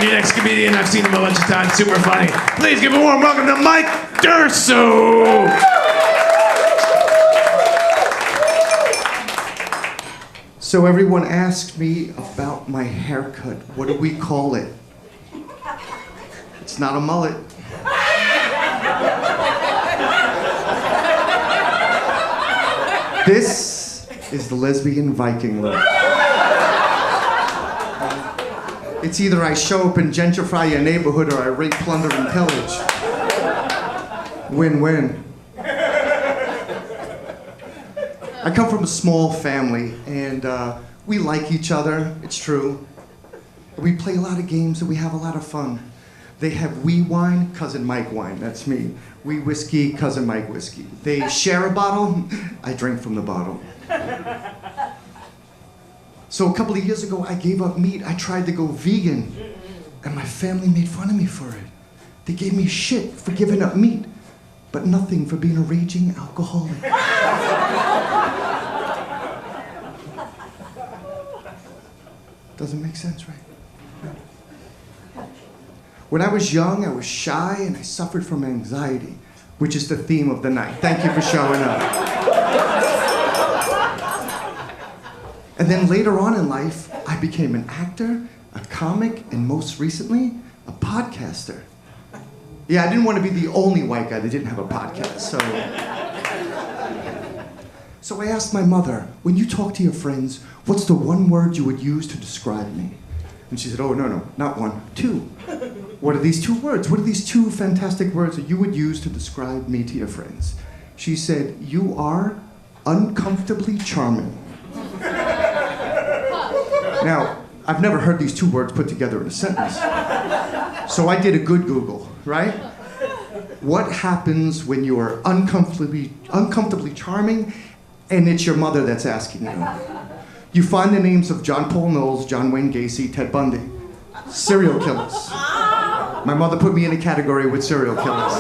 Your next comedian, I've seen him a bunch of times, super funny. Please give a warm welcome to Mike Durso. So everyone asked me about my haircut. What do we call it? It's not a mullet. This is the lesbian Viking look. It's either I show up and gentrify your neighborhood or I rape, plunder, and pillage. Win-win. I come from a small family, and we like each other, it's true. We play a lot of games and we have a lot of fun. They have we wine, cousin Mike wine, that's me. We whiskey, cousin Mike whiskey. They share a bottle, I drink from the bottle. So a couple of years ago, I gave up meat. I tried to go vegan, and my family made fun of me for it. They gave me shit for giving up meat, but nothing for being a raging alcoholic. Doesn't make sense, right? When I was young, I was shy, and I suffered from anxiety, which is the theme of the night. Thank you for showing up. And then later on in life, I became an actor, a comic, and most recently, a podcaster. Yeah, I didn't want to be the only white guy that didn't have a podcast, So I asked my mother, when you talk to your friends, what's the one word you would use to describe me? And she said, oh, no, not one, two. What are these two words? What are these two fantastic words that you would use to describe me to your friends? She said, you are uncomfortably charming. Now, I've never heard these two words put together in a sentence. So I did a good Google, right? What happens when you are uncomfortably charming and it's your mother that's asking you? You find the names of John Paul Knowles, John Wayne Gacy, Ted Bundy. Serial killers. My mother put me in a category with serial killers.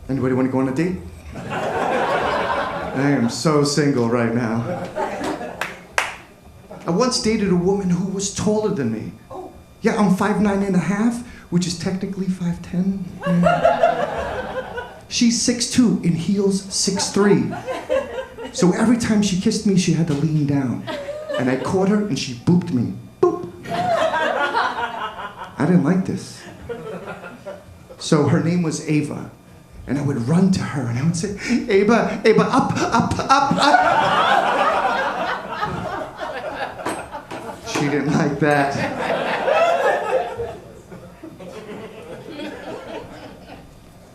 Anybody want to go on a date? I am so single right now. I once dated a woman who was taller than me. Yeah, I'm 5'9.5", which is technically 5'10". Yeah. She's 6'2", in heels 6'3". So every time she kissed me, she had to lean down. And I caught her and she booped me. Boop. I didn't like this. So her name was Ava. And I would run to her and I would say, Ava, up, up, up, up. She didn't like that.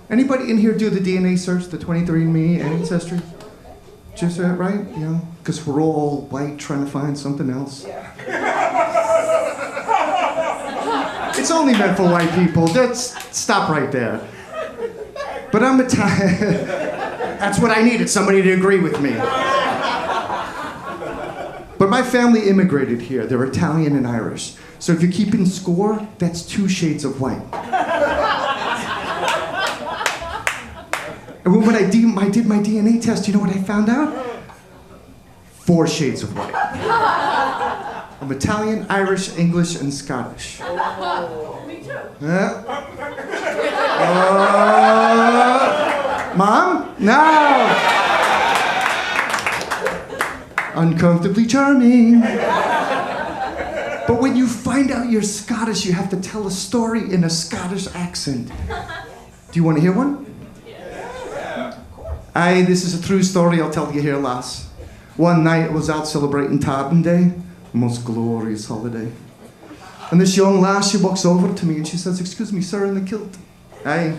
Anybody in here do the DNA search, the 23andMe ancestry? Just that, right? Yeah. Because we're all white trying to find something else. It's only meant for white people. Stop right there. But I'm Italian. That's what I needed, somebody to agree with me. But my family immigrated here. They're Italian and Irish. So if you're keeping score, that's 2 shades of white. And when I did my DNA test, you know what I found out? 4 shades of white. I'm Italian, Irish, English, and Scottish. Me too. Mom? No! Uncomfortably charming. But when you find out you're Scottish, you have to tell a story in a Scottish accent. Do you want to hear one? Aye, this is a true story, I'll tell you here, lass. One night I was out celebrating Tartan Day, most glorious holiday. And this young lass, she walks over to me and she says, excuse me, sir, in the kilt. Aye,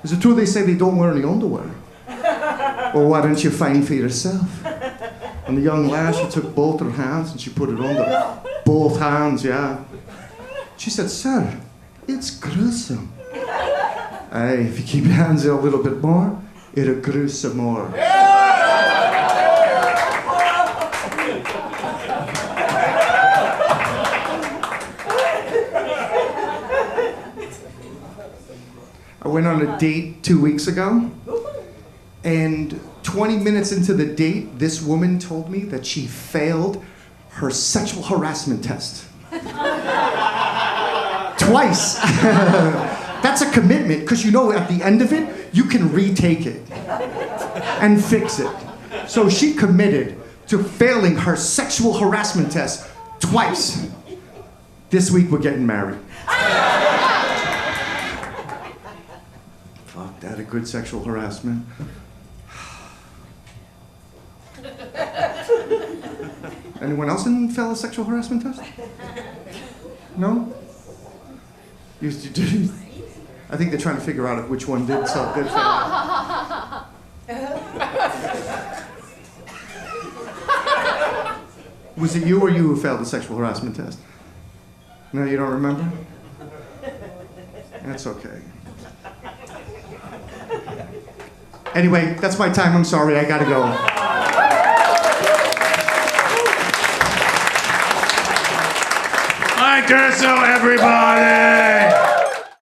is it true they say they don't wear any underwear? Well, why don't you find for yourself? And the young lass, she took both her hands and she put it under. Both hands, yeah. She said, sir, it's gruesome. Aye, if you keep your hands in a little bit more, it'll grew some more. I went on a date 2 weeks ago, and 20 minutes into the date, this woman told me that she failed her sexual harassment test. twice. That's a commitment, because you know at the end of it, you can retake it and fix it. So she committed to failing her sexual harassment test twice. This week we're getting married. Fuck that, a good sexual harassment. Anyone else in fail a sexual harassment test? No? You did. I think they're trying to figure out which one did so good. Was it you or you who failed the sexual harassment test? No, you don't remember? That's okay. Anyway, that's my time. I'm sorry. I gotta go. Mike Durso, everybody!